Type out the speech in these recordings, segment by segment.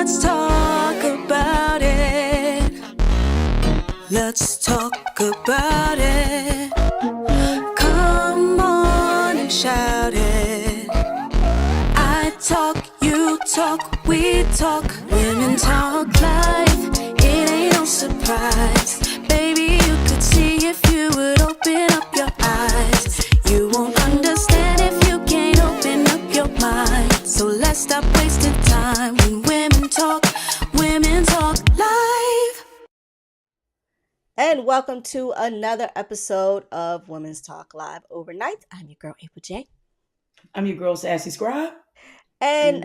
Let's talk about it. Let's talk about it. Come on and shout it. I talk, you talk, we talk. Women talk life. It ain't no surprise. Baby, you could see if you would open up your eyes. You won't understand if you can't open up your mind. So let's stop wasting time when women talk live. And welcome to another episode of Women's Talk Live Overnight. I'm your girl, April J. I'm your girl, SassyScribe. And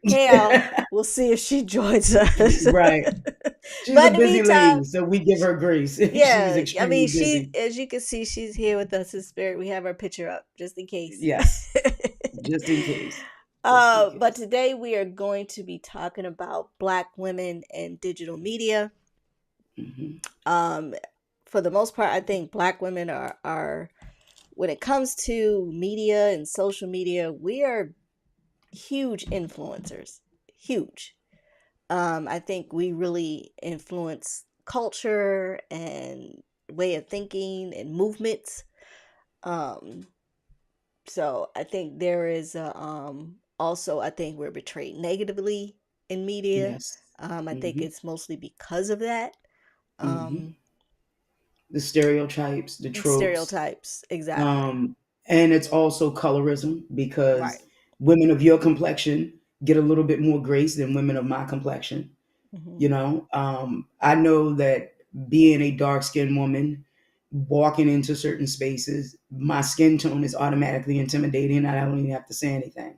KL, we'll see if she joins us. Right. She's But a in the busy meantime, lady, so we give her grace. yeah, She's extremely busy. as you can see, she's here with us in spirit. We have her picture up just in case. Yes, just in case. But today we are going to be talking about Black women and digital media. Mm-hmm. For the most part, I think Black women are when it comes to media and social media, we are huge influencers. Huge. I think we really influence culture and way of thinking and movements. So I think there is also I think we're portrayed negatively in media. Yes. I think it's mostly because of that. The stereotypes, the tropes. Stereotypes, exactly. And it's also colorism because Right. women of your complexion get a little bit more grace than women of my complexion. You know, I know that being a dark-skinned woman, walking into certain spaces, my skin tone is automatically intimidating. I don't even have to say anything.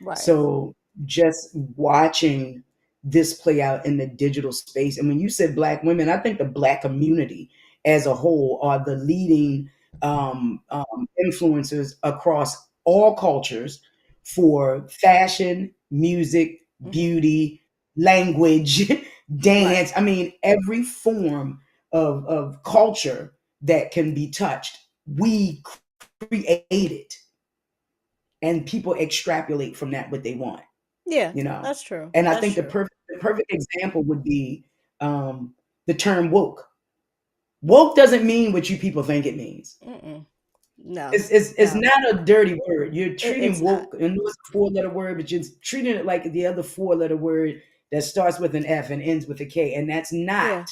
Right. So just watching this play out in the digital space, and when you said Black women, I think the Black community as a whole are the leading influencers across all cultures for fashion, music, beauty, language, dance. Right. I mean, every form of culture that can be touched, we create it, and people extrapolate from that what they want. Yeah, You know, that's true. and I That's think the true. perfect example would be the term woke. Woke doesn't mean what you people think it means. No, It's no, not a dirty word. You're it's treating not. woke, and it's a four-letter word, but you're treating it like the other four-letter word that starts with an F and ends with a K, and that's not Yeah,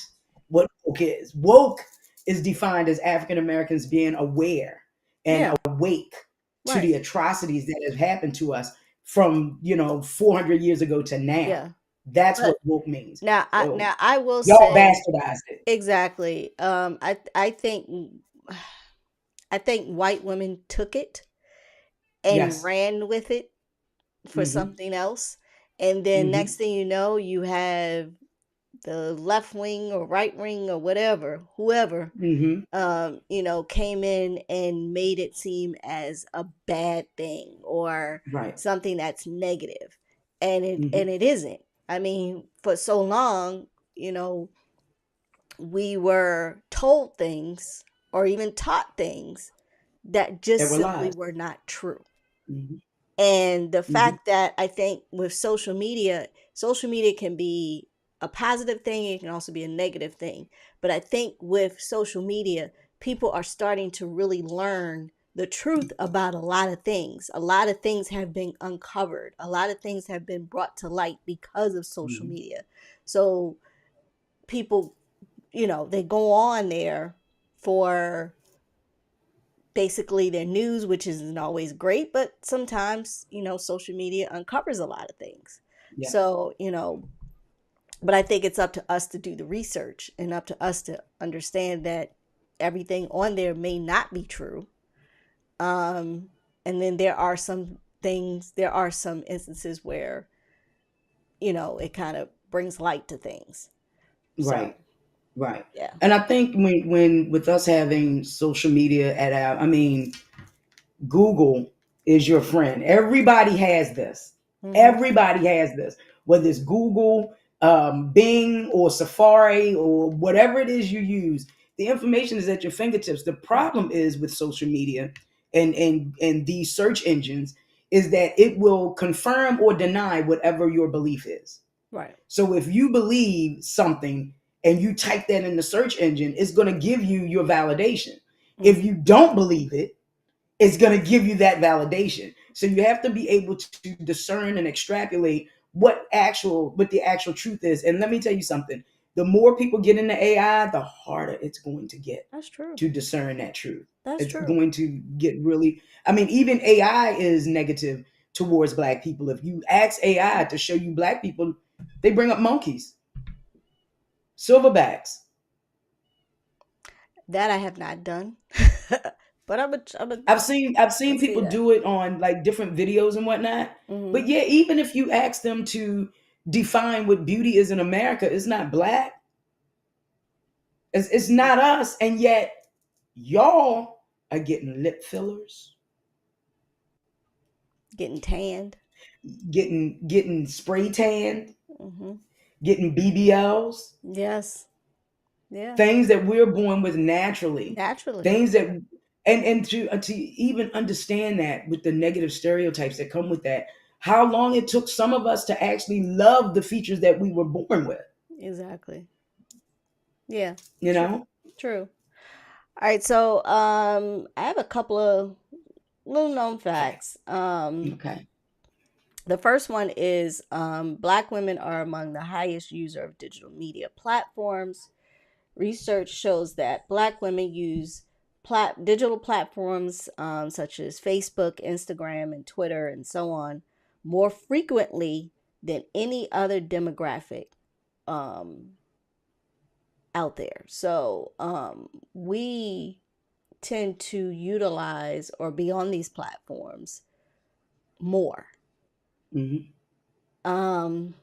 what woke is. Woke is defined as African Americans being aware and yeah, awake to the right. atrocities that have happened to us from 400 years ago to now. Yeah. That's But what woke means. now So I will y'all say bastardized it. exactly. I think white women took it and Yes. ran with it for Hmm. something else. And then next Hmm. thing you know, you have the left wing or right wing or whatever, whoever, Hmm. came in and made it seem as a bad thing or Right. something that's negative. And Hmm. it isn't. I mean, for so long, we were told things or even taught things that That just were simply lies. were not true. Hmm. And the Hmm. fact that I think with social media can be a positive thing, it can also be a negative thing. But I think with social media, people are starting to really learn the truth about a lot of things. A lot of things have been uncovered, a lot of things have been brought to light because of social Hmm. media. So people, they go on there for basically their news, which isn't always great, but sometimes, social media uncovers a lot of things. Yeah. So, but I think it's up to us to do the research and up to us to understand that everything on there may not be true. And then there are some instances where, it kind of brings light to things. So, Right. Right. yeah. And I think when with us having social media at our, I mean, Google is your friend. Everybody has this. Hmm. Everybody has this. Whether it's Google, Bing, or Safari, or whatever it is you use, the information is at your fingertips. The problem is with social media and these search engines is that it will confirm or deny whatever your belief is. Right. So if you believe something and you type that in the search engine, it's going to give you your validation. If you don't believe it, it's going to give you that validation. So you have to be able to discern and extrapolate what the actual truth is. And let me tell you something. The more people get into AI, the harder it's going to get That's true. to discern that truth. That's It's true. going to get really, I mean, even AI is negative towards Black people. If you ask AI to show you Black people, they bring up monkeys, silverbacks. That I have not done. But I've seen see people that. do it on like different videos and whatnot. Mm-hmm. But yeah, even if you ask them to define what beauty is in America, it's not Black. It's not us, and yet y'all are getting lip fillers, Getting tanned. getting spray tanned, Mm-hmm. getting BBLs, Yes. Yeah. things that we're born with naturally, Naturally. things that and to even understand that with the negative stereotypes that come with that, how long it took some of us to actually love the features that we were born with, Exactly. Yeah. you True. know. True. All right. So I have a couple of little known Okay. facts. Okay. The first one is Black women are among the highest user of digital media platforms. Research shows that Black women use digital platforms such as Facebook, Instagram, and Twitter, and so on, more frequently than any other demographic um, out there. So we tend to utilize or be on these platforms more. Hmm. Um,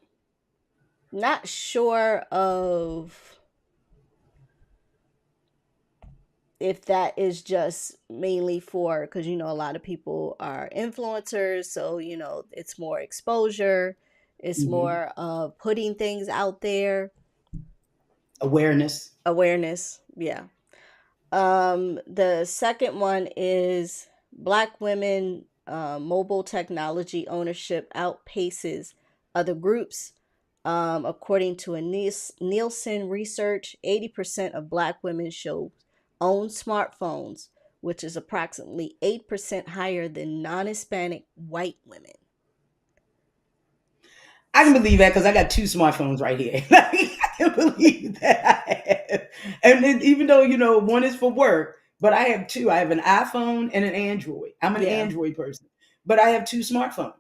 Not sure of if that is just mainly for, because a lot of people are influencers, so it's more exposure, it's Hmm. more of putting things out there, Awareness. awareness. Yeah. The second one is Black women mobile technology ownership outpaces other groups. According to a Nielsen research, 80% of Black women show own smartphones, which is approximately 8% higher than non-Hispanic white women. I can believe that because I got two smartphones right here. Like, I can believe that I have. And then, even though, one is for work, but I have two. I have an iPhone and an Android. I'm an Yeah, Android person, but I have two smartphones.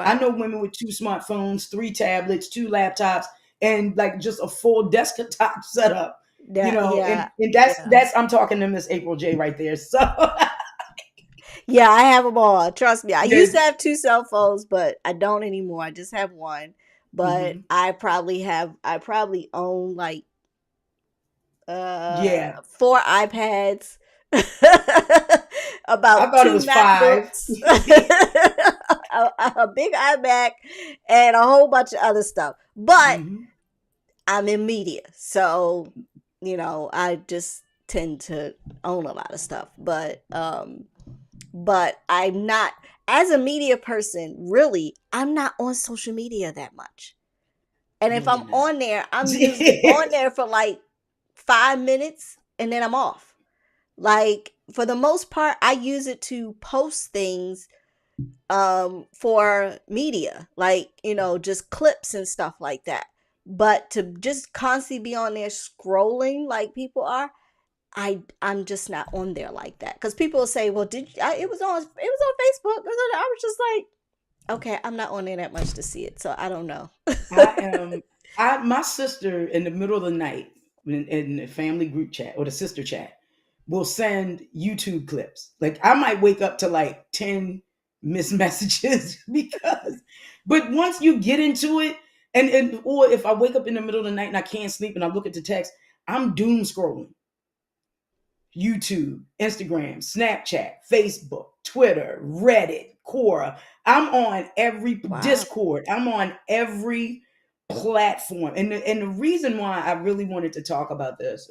I right. know women with two smartphones, three tablets, two laptops, and like just a full desktop setup. Yeah, And that's yeah. that's I'm talking to Miss April J right there. So Yeah, I have them all. Trust me. I used to yeah, have two cell phones, but I don't anymore. I just have one. But hmm, I probably own like yeah. four iPads, I about thought it two was five. MacBooks, a big iMac, and a whole bunch of other stuff. But Hmm. I'm in media, so I just tend to own a lot of stuff. But I'm not, as a media person, really, I'm not on social media that much. And if No, I'm you're not. on there, I'm usually on there for like 5 minutes and then I'm off. Like for the most part, I use it to post things for media, like, just clips and stuff like that. But to just constantly be on there scrolling like people are, I'm just not on there like that. Because people will say, well, it was on Facebook. I was just like, okay, I'm not on there that much to see it, so I don't know. I am. My sister in the middle of the night in the family group chat or the sister chat will send YouTube clips. Like I might wake up to like 10 missed messages because, but once you get into it, and or if I wake up in the middle of the night and I can't sleep and I look at the text, I'm doom scrolling. YouTube, Instagram, Snapchat, Facebook, Twitter, Reddit, Quora. I'm on every Wow. Discord. I'm on every platform. And the reason why I really wanted to talk about this,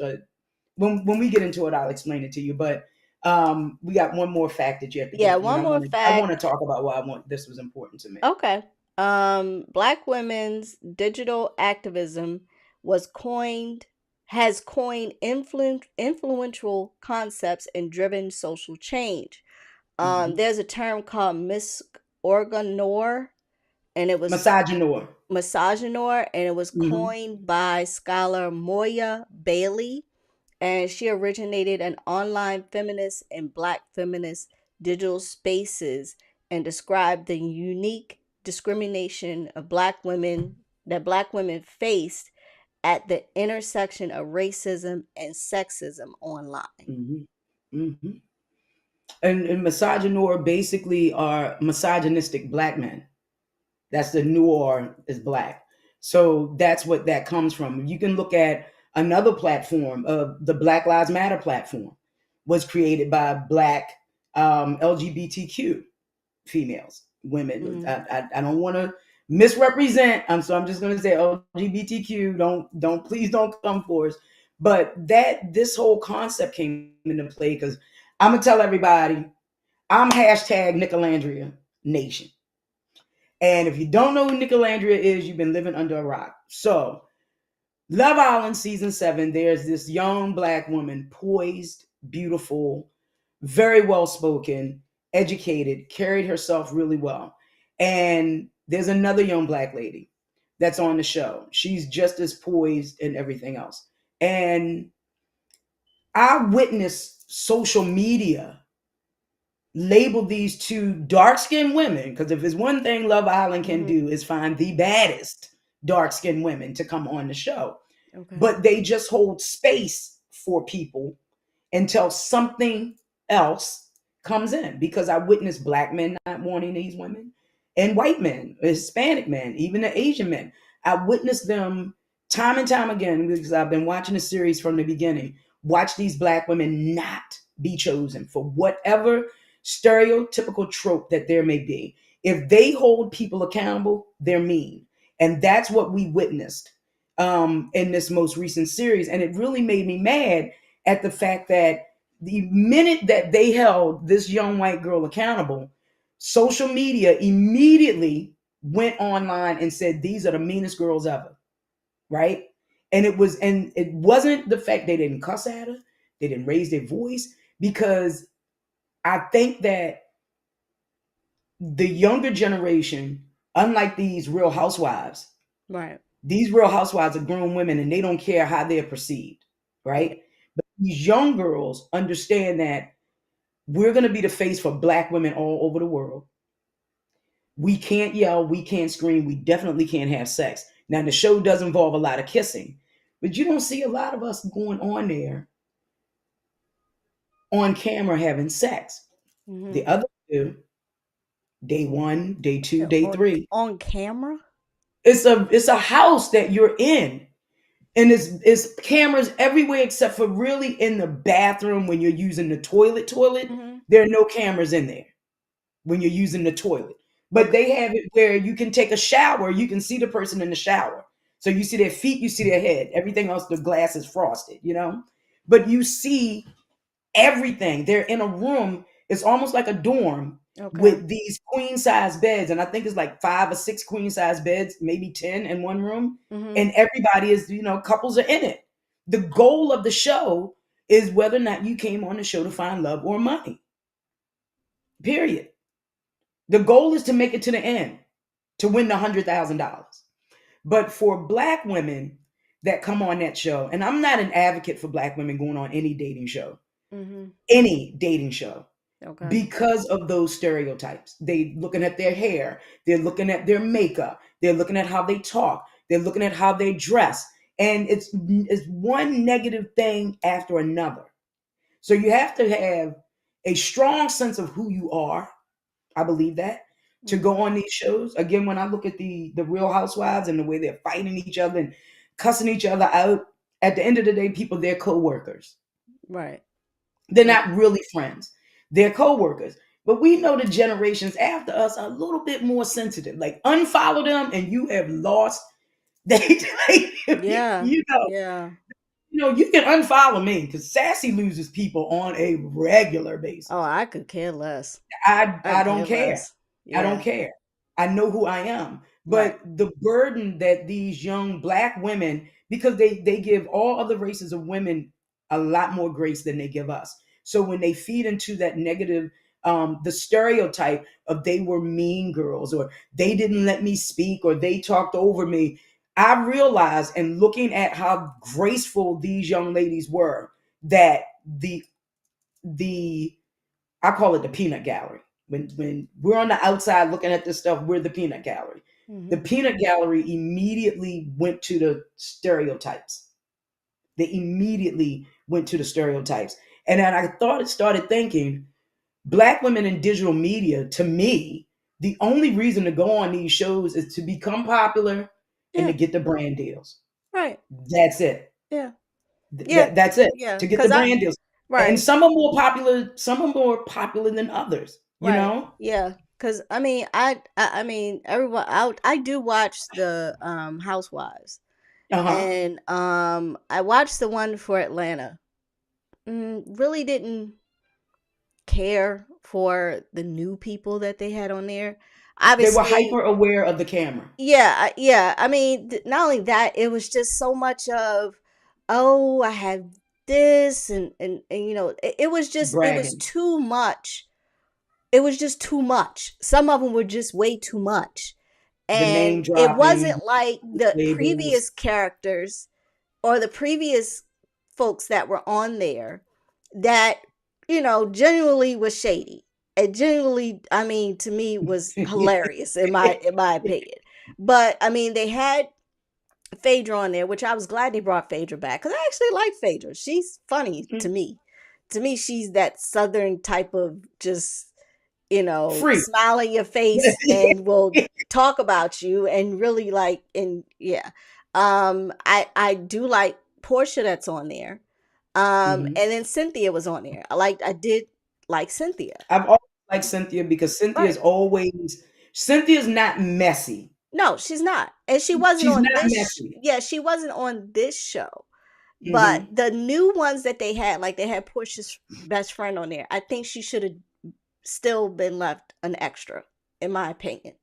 when we get into it, I'll explain it to you. But we got one more fact that you have to Yeah, go through, and one I more want to I want fact. to talk about why this was important to me. Okay. Black women's digital activism was coined has coined influential concepts and driven social change. Hmm. There's a term called misorganor, and it was Misogynoir. misogynoir, and it was Hmm. coined by scholar Moya Bailey, and she originated an online feminist and black feminist digital spaces and described the unique discrimination of black women faced at the intersection of racism and sexism online. Hmm. Hmm. And misogynoir basically are misogynistic black men. That's the noir is black. So that's what that comes from. You can look at another platform, the Black Lives Matter platform, was created by black LGBTQ females, women. Mm-hmm. I don't want to misrepresent. So I'm just going to say LGBTQ. Please don't come for us. But that this whole concept came into play because I'm gonna tell everybody I'm hashtag Nicolandria Nation. And if you don't know who Nicolandria is, you've been living under a rock. So, Love Island season 7, there's this young black woman, poised, beautiful, very well spoken, educated, carried herself really well. And there's another young black lady that's on the show. She's just as poised and everything else. And I witnessed social media label these two dark-skinned women, because if there's one thing Love Island can Mm-hmm. do is find the baddest dark-skinned women to come on the show. Okay. But they just hold space for people until something else comes in, because I witnessed black men not wanting these women, and white men, Hispanic men, even the Asian men. I witnessed them time and time again, because I've been watching the series from the beginning. Watch these black women not be chosen for whatever stereotypical trope that there may be. If they hold people accountable, they're mean. And that's what we witnessed in this most recent series. And it really made me mad at the fact that the minute that they held this young white girl accountable, social media immediately went online and said, these are the meanest girls ever. Right. And it wasn't the fact they didn't cuss at her, they didn't raise their voice, because I think that the younger generation, unlike Right. these real housewives are grown women and they don't care how they're perceived, Right. right? But these young girls understand that we're going to be the face for black women all over the world. We can't yell, we can't scream, we definitely can't have sex. Now, the show does involve a lot of kissing, but you don't see a lot of us going on there on camera having sex. Mm-hmm. The other two, day 1, day 2, day On 3, on camera. it's a house that you're in, and it's cameras everywhere except for really in the bathroom. When you're using the toilet, Mm-hmm. there are no cameras in there when you're using the toilet, but Okay. they have it where you can take a shower, you can see the person in the shower, so you see their feet, you see their head, everything else, the glass is frosted, but you see everything. They're in a room. It's almost like a dorm Okay. with these queen size beds. And I think it's like 5 or 6 queen size beds, maybe 10 in one room. Mm-hmm. And everybody couples are in it. The goal of the show is whether or not you came on the show to find love or money. Period. The goal is to make it to the end, to win the $100,000. But for black women that come on that show, and I'm not an advocate for black women going on Mm-hmm. any dating show, Okay. because of those stereotypes. They looking at their hair, they're looking at their makeup, they're looking at how they talk, they're looking at how they dress, and it's one negative thing after another. So you have to have a strong sense of who you are. I believe that, to Mm-hmm. go on these shows. Again, when I look at the Real Housewives and the way they're fighting each other and cussing each other out, at the end of the day, people, they're co-workers. Right. They're Right. not really friends. They're co-workers. But we know the generations after us are a little bit more sensitive. Like, unfollow them and you have lost. They, Yeah. you know, Yeah. you can unfollow me because Sassy loses people on a regular Oh, basis. I could care less. I I I could don't care care. less. I don't Yeah. care. I know who I am. Right. But the burden that these young black women, because they give all other races of women a lot more grace than they give us. So when they feed into that negative, the stereotype of they were mean girls, or they didn't let me speak, or they talked over me, I realized, and looking at how graceful these young ladies were, that the I call it the peanut gallery. When we're on the outside looking at this stuff, we're the peanut gallery. The Hmm. peanut gallery immediately went to the stereotypes. They immediately went to the stereotypes. And then I started thinking, black women in digital media, to me, the only reason to go on these shows is to become popular and to Yeah. get the brand deals. Right. That's it. Yeah. Yeah. That's it. Yeah. To get the Cause I brand deals. And right. some are more popular than others, you Right. know? Yeah. Cause I mean, I mean, everyone. I do watch the Housewives, Uh-huh. and I watched the one for Atlanta. Really didn't care for the new people that they had on there. They were Obviously, hyper aware of the camera. yeah, yeah. I mean, not only that, it was just so much of, oh, I have this, and it was Bragging. too much. It was just too much. Some of them were just way too much, The name and it dropping, wasn't like the labels. previous characters or the previous folks that were on there that genuinely was shady and genuinely, I mean, to me was hilarious in my opinion. But I mean, they had Phaedra on there, which I was glad they brought Phaedra back because I actually like Phaedra. She's funny to me. To me, she's that southern type of just Free. smile in your face and will talk about you and really like, and yeah. I do like Portia that's on there. Mhm. And then Cynthia was on there. I did like Cynthia. I've always liked Cynthia because Right. Cynthia's not messy. No, she's not. And she wasn't She's on not this messy. yeah, she wasn't on this show. But Hmm. the new ones that they had, like they had Portia's best friend on there, I think she should have still been left an extra, in my opinion.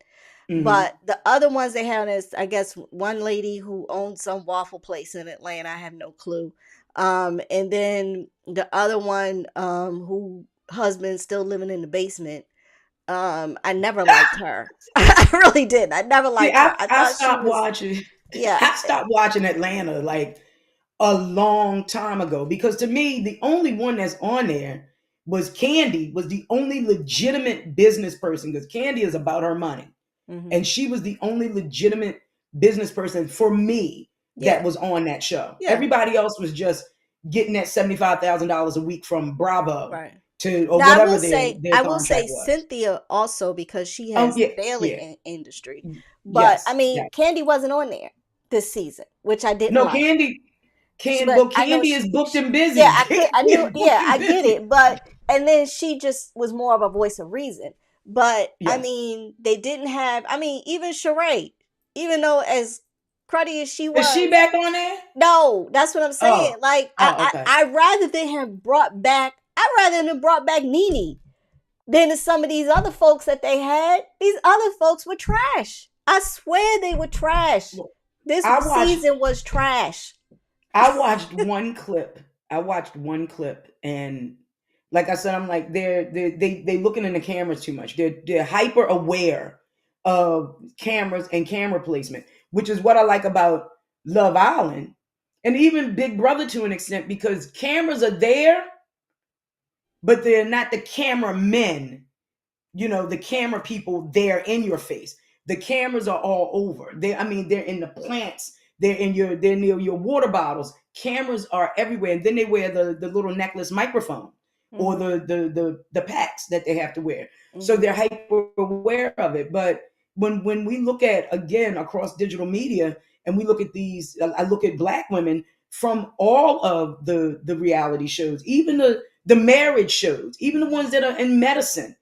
Hmm. But the other ones they had is, I guess, one lady who owns some waffle place in Atlanta. I have no clue. And then the other one, who husband still living in the basement. I never liked her. I really did. I never See, liked her. I, I I thought she stopped was, watching. yeah, I stopped watching Atlanta like a long time ago because to me, the only one that's on there was Candy, was the only legitimate business person because Candy is about her money. hmm, And she was the only legitimate business person for me that yeah, was on that show. yeah, Everybody else was just getting that $75,000 a week from Bravo right. to or Now whatever their I will contract say was. Cynthia also because she Oh has yeah, family yeah, industry. But I yes, mean, yeah. Candy wasn't on there this season, which I didn't No, like. Well, I know Candy is booked and yeah, busy. I Candy knew, is booked yeah, and I get busy. it. But and then she just was more of a voice of reason. But I Yes. mean, they didn't have. I mean, even Sheree, even though as cruddy as she Is she was, back on there? no, that's what I'm Oh, saying. Like oh, okay. I rather they have brought back. I rather than brought back Nene than to some of these other folks that they had. These other folks were trash. I swear they were trash. Well, This I watched season was trash. I watched one clip. I watched one clip, and like I said, I'm like they looking in the cameras too much. They're hyper aware of cameras and camera placement, which is what I like about Love Island and even Big Brother to an extent because cameras are there, but they're not the cameramen, the camera people there in your face. The cameras are all over. I mean, they're in the plants. They're near your water bottles. Cameras are everywhere. And then they wear the little necklace microphone or Hmm. the packs that they have to wear. So Hmm. they're hyper aware of it. But when we look at again across digital media and we look at these, I look at black women from all of the reality shows, even the marriage shows, even the ones that are in medicine,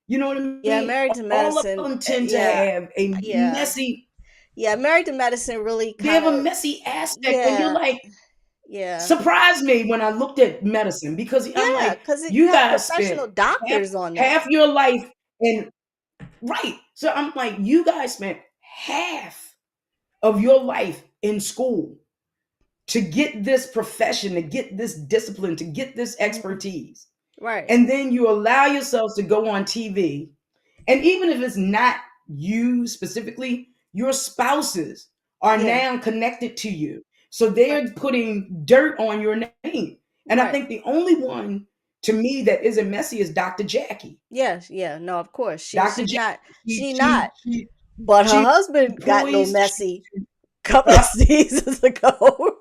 you know what I Yeah, mean? Married to All of Medicine. them tend to Yeah, have a yeah, messy, yeah. Married to Medicine really they kind have a of, messy aspect. And you're yeah, like, yeah, surprised me when I looked at medicine because I'm yeah. like, Because you you have guys spent professional half doctors on there. half your life in Right. So I'm like, you guys spent half of your life in school to get this profession, to get this discipline, to get this Mhm. expertise. Right. And then you allow yourselves to go on TV. And even if it's not you specifically, your spouses are Yeah. now connected to you. So they're putting dirt on your name. And I Right. think the only one to me that isn't messy is Dr. Jackie. Yes. Yeah. No, of course. Dr. She's Jackie, not. she, She she, not. she, But her she husband got no employs, messy couple of uh, seasons ago.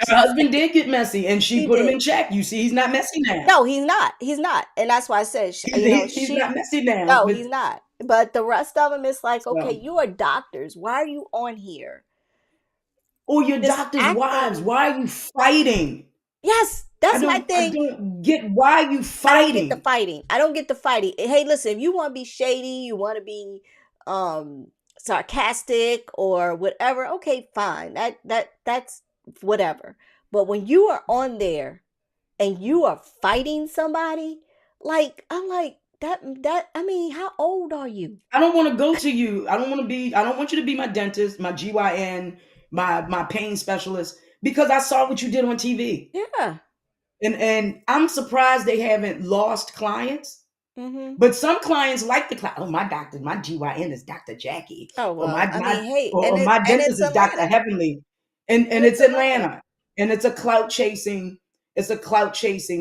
her husband did get messy and she He put him did. in check. You see, he's not messy now. No, he's not. He's not. And that's why I said, He's not messy now. no, But he's not. But the rest of them, it's like, okay, so, you are doctors. Why are you on here? or your Just doctor's wives, acting. why are you fighting? Yes, I that's my don't I thing. don't get why you I don't get the fighting. fighting. I don't get the fighting. Hey, listen, if you want to be shady, you want to be um sarcastic or whatever, okay, fine. That's whatever. But when you are on there and you are fighting somebody, like I'm like that I mean, how old are you? I don't want to go to you. I don't want you to be my dentist, my GYN, my pain specialist, because I saw what you did on TV. Yeah. And I'm surprised they haven't lost clients. Mhm. But some clients like the client. Oh, my doctor, my GYN is Dr. Jackie, Oh or well, I mean, hey, or my and dentist it's is Dr. Atlanta. Heavenly, And and it's it's Atlanta. Atlanta, and it's a clout chasing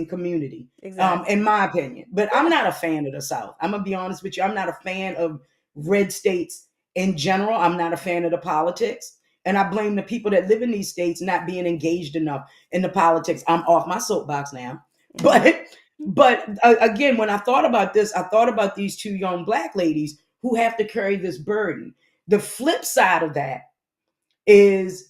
community, Exactly. in my opinion. But I'm Yeah. not a fan of the South. I'm gonna be honest with you. I'm not a fan of red states in general. I'm not a fan of the politics. And I blame the people that live in these states not being engaged enough in the politics. I'm off my soapbox now. Mhm. But again, when I thought about this, I thought about these two young black ladies who have to carry this burden. The flip side of that is,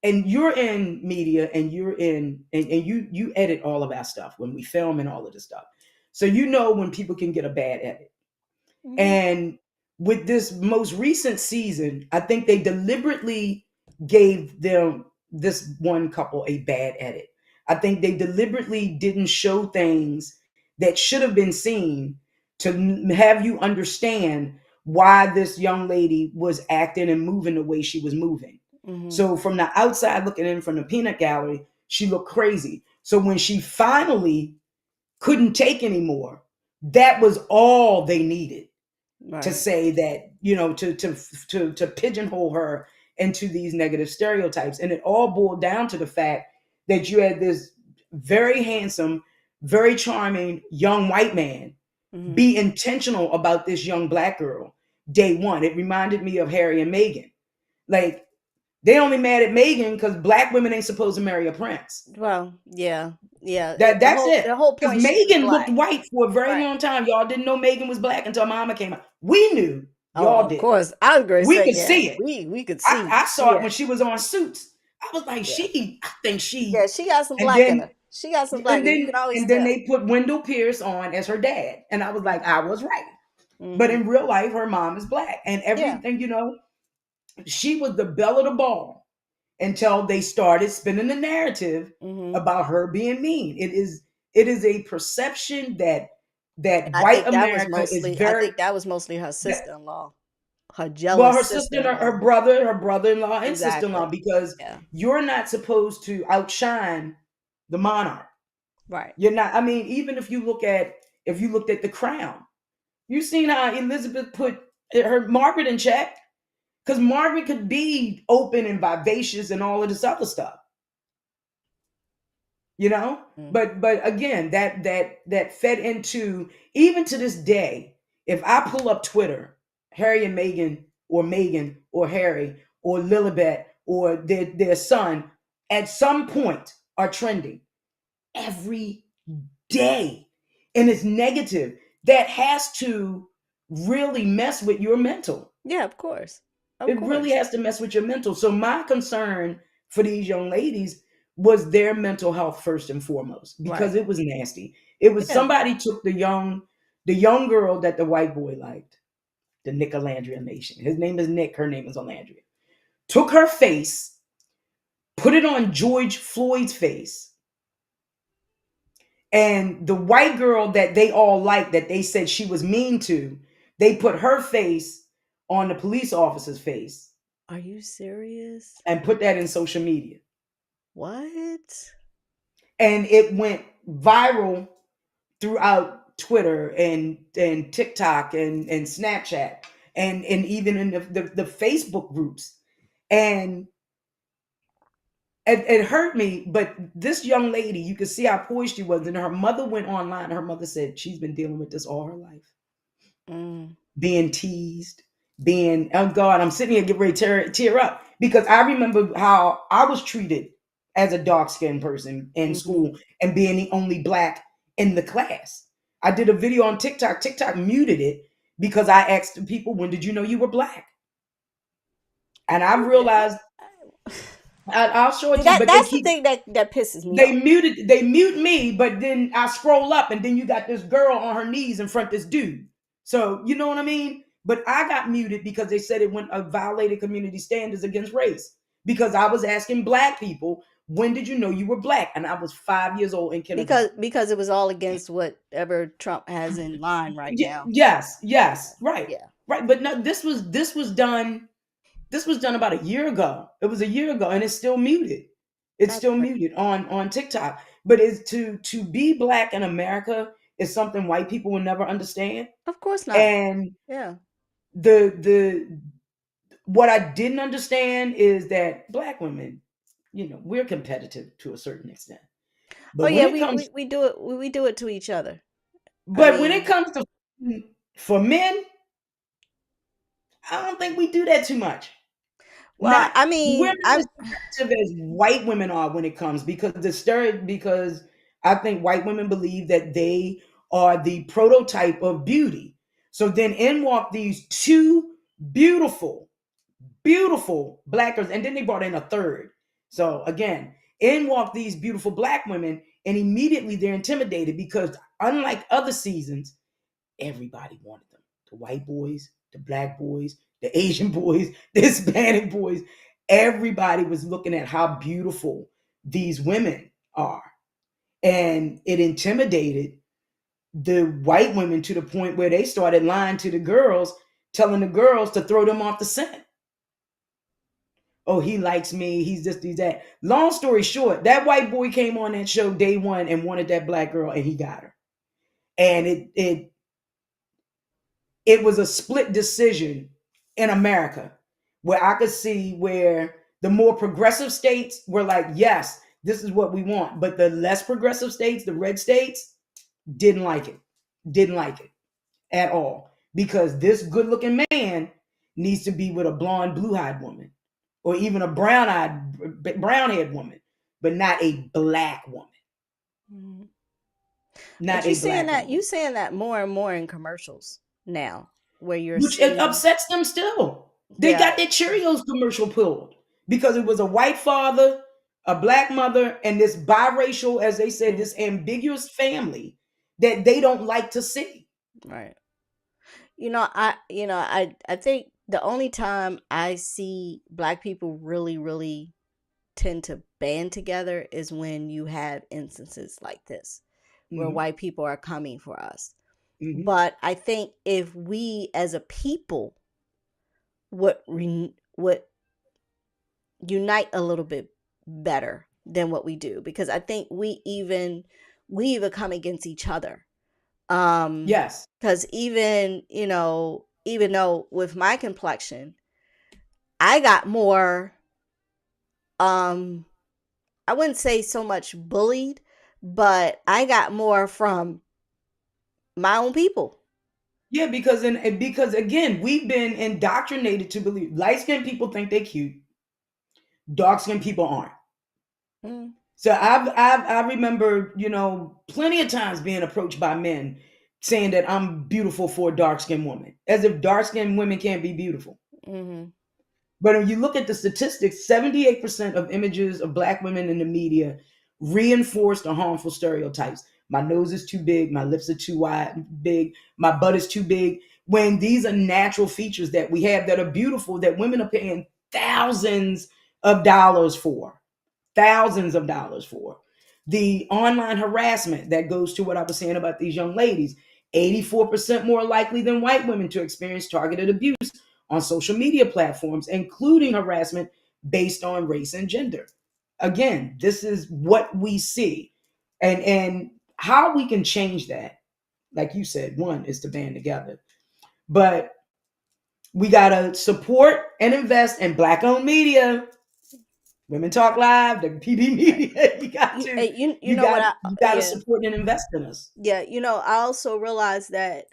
and you're in media and you're in and you edit all of our stuff when we film and all of this stuff. So you know when people can get a bad edit. Mhm. And with this most recent season, I think they deliberately gave them this one couple a bad edit. I think they deliberately didn't show things that should have been seen to have you understand why this young lady was acting and moving the way she was moving. Mhm. So from the outside looking in from the peanut gallery, she looked crazy. So when she finally couldn't take anymore, that was all they needed to Right. say that, to pigeonhole her into these negative stereotypes. And it all boiled down to the fact that you had this very handsome, very charming young white man Mhm. be intentional about this young black girl day one. It reminded me of Harry and Meghan. Like, they only mad at Meghan because black women ain't supposed to marry a prince. Well, yeah. Yeah. That's it. The whole Because point she was Megan looked black. white for a very Right. long time. Y'all didn't know Megan was black until Mama came out. We knew. Oh, Y'all of didn't. course. I was going to We say, could yeah. see it. We could see. I saw it Yeah. when she was on Suits. I was like, Yeah. I think she. Yeah, she got some And black in then, her. She got some black in her. You can always tell. they put Wendell Pierce on as her dad, and I was like, I was right. But Mhm. in real life, her mom is black, and Yeah. everything, she was the belle of the ball until they started spinning the narrative Mhm. about her being mean. It is a perception that I white think that was America is mostly I very think that was mostly her that, sister-in-law. Her well, her jealous sister, and her sister-in-law. brother, her brother-in-law, and sister-in-law, Exactly. because Yeah. you're not supposed to outshine the monarch. Right. You're not. I mean, even if you looked at the crown, you seen how Elizabeth put her Margaret in check, because Margaret could be open and vivacious and all of this other stuff. you know Mm. but again, that fed into, even to this day, if I pull up Twitter, Harry and Meghan, or Meghan or Harry or Lilibet or their son at some point are trending every day, and it's negative. That has to really mess with your mental. Yeah, of course. Of It really course. has to mess with your mental. So my concern for these young ladies was their mental health first and foremost, because Right. it was nasty. It was, Yeah. somebody took the young girl that the white boy liked, the Nicolandria Nation. His name is Nick, her name is Alandria. Took her face, put it on George Floyd's face, and the white girl that they all liked, that they said she was mean to, They put her face on the police officer's face Are you serious? and put that in social media. What? And it went viral throughout Twitter and TikTok and Snapchat and even in the Facebook groups. And it hurt me, but this young lady, you could see how poised she was. And her mother went online. Her mother said she's been dealing with this all her life. Mm. Being teased, being, oh God, I'm sitting here getting ready to tear up because I remember how I was treated as a dark skinned person in school and being the only black in the class. I did a video on TikTok. TikTok muted it because I asked people, when did you know you were black? And I realized, I'll show it to you, but That's the thing that pisses me off. they mute me, but then I scroll up and then you got this girl on her knees in front of this dude. So you know what I mean? But I got muted because they said it went violated community standards against race because I was asking black people, when did you know you were black? And I was 5 years old in kindergarten. Because it was all against whatever Trump has in line right now. Yes, right. Yeah. Right. But no, this was done about a year ago. It was a year ago and it's still muted. It's still muted on TikTok. But it's to be black in America is something white people will never understand. Of course not. And yeah. The what I didn't understand is that black women, we're competitive to a certain extent. But when it comes we do it. We do it to each other. But when it comes to for men, I don't think we do that too much. Well, Not I mean, we're not as competitive as white women are when it comes because I think white women believe that they are the prototype of beauty. So then in walk these two beautiful, beautiful black girls, and then they brought in a third. So again, in walk these beautiful black women, and immediately they're intimidated because unlike other seasons, everybody wanted them. The white boys, the black boys, the Asian boys, the Hispanic boys. Everybody was looking at how beautiful these women are. And it intimidated the white women to the point where they started lying to the girls, telling the girls to throw them off the set. Oh, he likes me. He's this, he's that. Long story short, that white boy came on that show day one and wanted that black girl, and he got her. And it was a split decision in America where I could see where the more progressive states were like, yes, this is what we want. But the less progressive states, the red states, didn't like it at all. Because this good looking man needs to be with a blonde, blue eyed woman or even a brown haired woman, but not a black woman. Mm-hmm. Not you a saying black that woman. you saying that more and more in commercials now, where you're Which seeing, it upsets them still. They got their Cheerios commercial pulled because it was a white father, a black mother, and this biracial, as they said, this ambiguous family that they don't like to see. Right. I think the only time I see black people really, really tend to band together is when you have instances like this where white people are coming for us. But I think if we as a people would unite a little bit better than what we do, because I think we even come against each other. Yes. Because even though with my complexion, I got more, I wouldn't say so much bullied, but I got more from my own people. Yeah, because again, we've been indoctrinated to believe light-skinned people think they're cute, dark-skinned people aren't. Mm. So I remember, plenty of times being approached by men saying that I'm beautiful for a dark-skinned woman, as if dark-skinned women can't be beautiful. Mm-hmm. But when you look at the statistics, 78% of images of black women in the media reinforce the harmful stereotypes. My nose is too big, my lips are too big, my butt is too big. When these are natural features that we have that are beautiful, that women are paying thousands of dollars for. Thousands of dollars for. The online harassment that goes to what I was saying about these young ladies. 84% more likely than white women to experience targeted abuse on social media platforms, including harassment based on race and gender. Again, this is what we see. And how we can change that, like you said, one is to band together. But we gotta support and invest in black-owned media. Women Talk Live, the PB Media. You got to, You know what? you got to Yeah, support and invest in us. yeah. I also realized that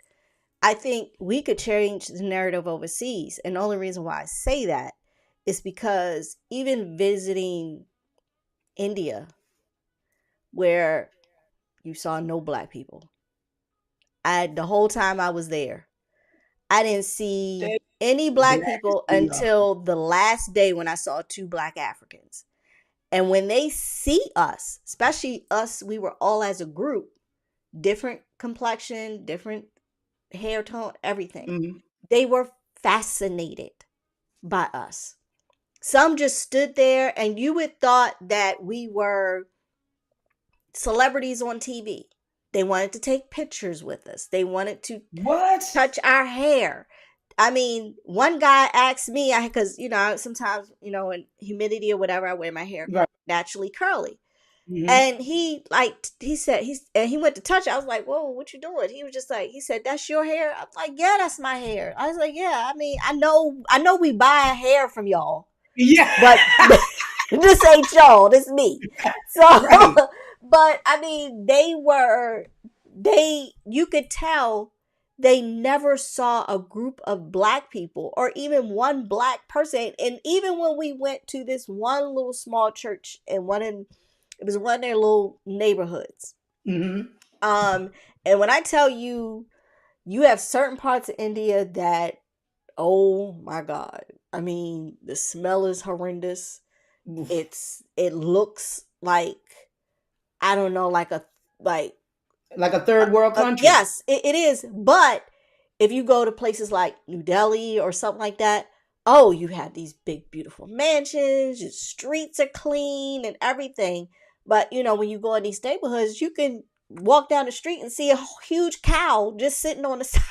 I think we could change the narrative overseas, and the only reason why I say that is because even visiting India, where you saw no black people, the whole time I was there, I didn't see any black Black as people we are. until the last day when I saw two black Africans. And when they see us, especially us, we were all as a group, different complexion, different hair tone, everything. Mhm. They were fascinated by us. Some just stood there, and you would thought that we were celebrities on TV. They wanted to take pictures with us. They wanted to What? touch our hair. I mean, one guy asked me, because sometimes in humidity or whatever, I wear my hair Right. naturally curly. Mhm. And he said he went to touch it. I was like, "Whoa, what you doing?" He was just like, he said, "That's your hair." I was like, "Yeah, that's my hair." I was like, "Yeah, I mean, I know we buy hair from y'all, Yeah. but this ain't y'all, this me." So, Right. but I mean, you could tell they never saw a group of black people or even one black person. And even when we went to this one little small church and it was one of their little neighborhoods. Mhm. And when I tell you, you have certain parts of India that, oh my God. I mean, the smell is horrendous. Oof. It looks like, I don't know, like Like a third world country. yes, it is. But if you go to places like New Delhi or something like that, oh, you have these big, beautiful mansions, your streets are clean and everything. But when you go in these neighborhoods, you can walk down the street and see a huge cow just sitting on the side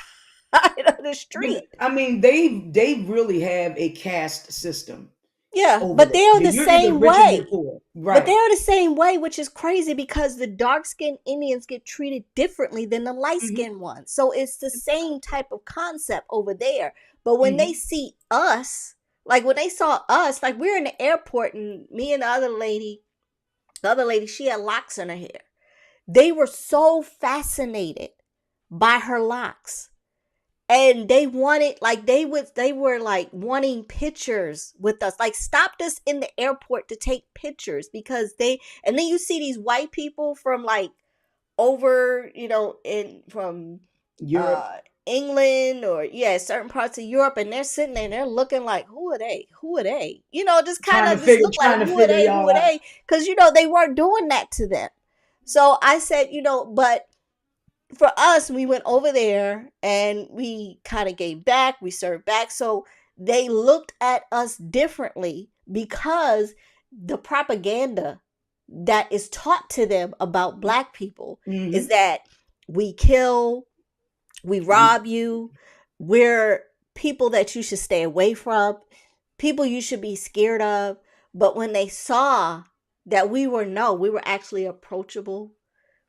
of the street. I mean, they really have a caste system Yeah, over but there. they're the You're either same rich or you're way. poor. But Right. they're the same way, which is crazy because the dark skinned Indians get treated differently than the light Mhm. skinned ones. So it's the same type of concept over there. But when they Mhm. see us, like when they saw us, like we're in the airport and me and the other lady, she had locks in her hair. They were so fascinated by her locks. And they wanted, like, they were like wanting pictures with us, like stopped us in the airport to take pictures because and then you see these white people from like over, in from Europe. England or certain parts of Europe, and they're sitting there and they're looking like, who are they, just kind of just look like, Trying to who are figure they, y'all out. because they weren't doing that to them. So I said, but for us, we went over there and we kind of gave back, we served back. So they looked at us differently because the propaganda that is taught to them about black people is Mhm. that we kill, we rob you, we're people that you should stay away from, people you should be scared of. But when they saw that we were, no, we were actually approachable,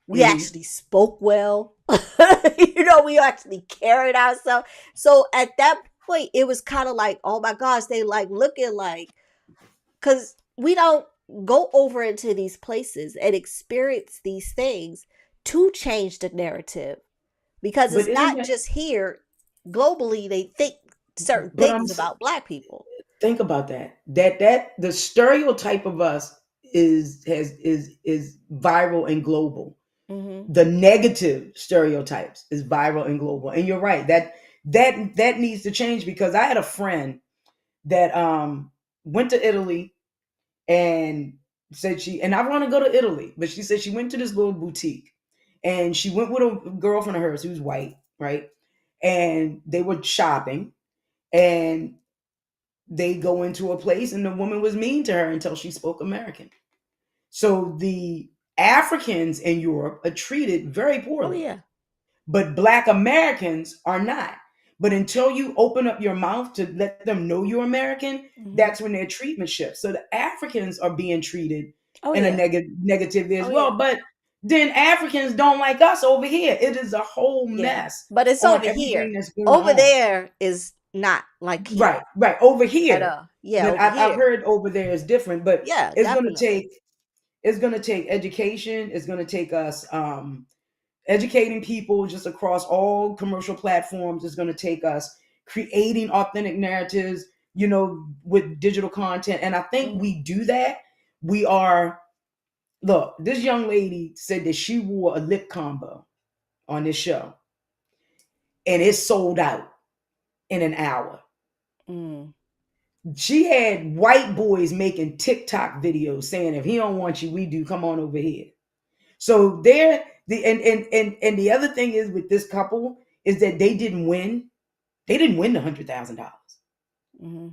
we Mhm. actually spoke well. We actually carried ourselves. So at that point, it was kind of like, oh my gosh, they like looking like, because we don't go over into these places and experience these things to change the narrative. Because But it's isn't not that? just here, globally, they think certain But I'm things about black people. think about that. That the stereotype of us is viral and global. Mm-hmm. The negative stereotypes is viral and global. And you're right. That needs to change because I had a friend that went to Italy and said and I want to go to Italy, but she said she went to this little boutique and she went with a girlfriend of hers who's white, right? And they were shopping and they go into a place and the woman was mean to her until she spoke American. So the Africans in Europe are treated very Oh poorly. yeah. but Black Americans are not. But until you open up your mouth to let them know you're American, that's when their treatment shifts. So the Africans are being treated Oh in a yeah. negative way as Oh well. yeah. But then Africans don't like us over here. It is a whole Yeah. mess But it's on over everything here. that's going Over on. there is not like here Right, right. Over at here. all. Yeah, Then over I've here. heard over there is different, but Yeah, it's gonna definitely. take it's gonna take education. It's gonna take us educating people just across all commercial platforms. It's gonna take us creating authentic narratives, with digital content. And I think we do that. We are Look, this young lady said that she wore a lip combo on this show and it sold out in an hour. Mm. She had white boys making TikTok videos saying, if he don't want you, we do. Come on over here. So there, and the other thing is with this couple is that they didn't win. They didn't win the $100,000, Mm-hmm.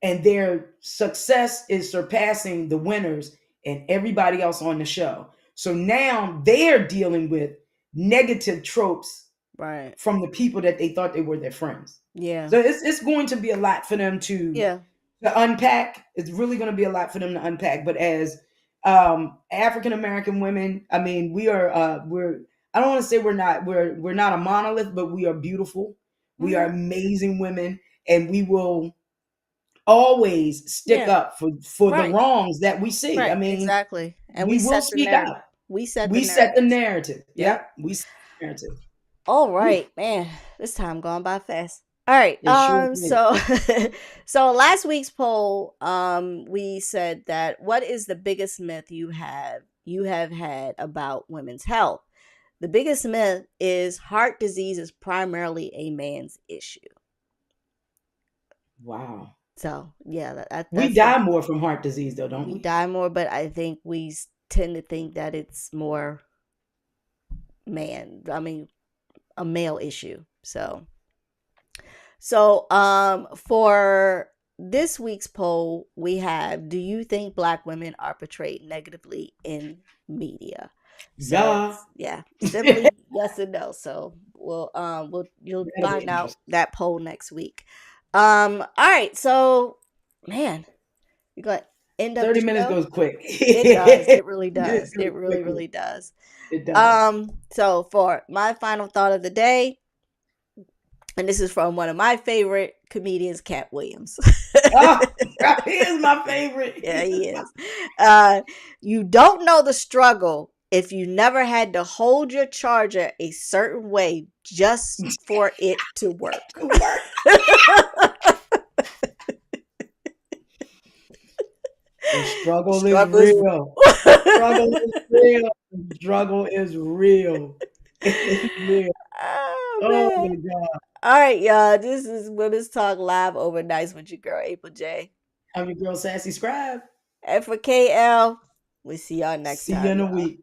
and their success is surpassing the winners and everybody else on the show. So now they're dealing with negative tropes Right. from the people that they thought they were their friends. Yeah. So it's going to be a lot for them to Yeah. unpack. It's really going to be a lot for them to unpack. But as African American women, I mean, we're I don't want to say we're not a monolith, but we are beautiful. We are amazing women, and we will always stick Yeah. up for the Right. wrongs that we see. I Right. mean, Exactly. And we we will set the speak narrative. out. We set the We set the narrative. narrative. Yep. Yep, we set the narrative. All Whew, right, man. This time gone by fast. All right. it sure did. So so last week's poll, we said that what is the biggest myth you have had about women's health? The biggest myth is heart disease is primarily a man's issue. Wow. So yeah, We that's die more from heart disease, though, don't we we? die more, but I think we tend to think that it's more a male issue. So for this week's poll, we have: do you think Black women are portrayed negatively in media? So Yeah. simply yes and no. So you'll That'll be find out interesting. that poll next week. All right, so man, we're gonna end up 30 the minutes show. goes quick. It does. It really It does. goes It really, quickly. really does. It does. So for my final thought of the day, and this is from one of my favorite comedians, Cat Williams. Oh, he is my favorite. Yeah, he is. You don't know the struggle if you never had to hold your charger a certain way just for it to work. The struggle is Struggles. real. Struggle is real. Struggle is real. It's real. Oh, Oh my man. God. All right, y'all. This is Women's Talk Live Overnights with your girl, April J. I'm your girl, SassyScribe. And for KL, we'll see y'all next See you time, in a y'all. week.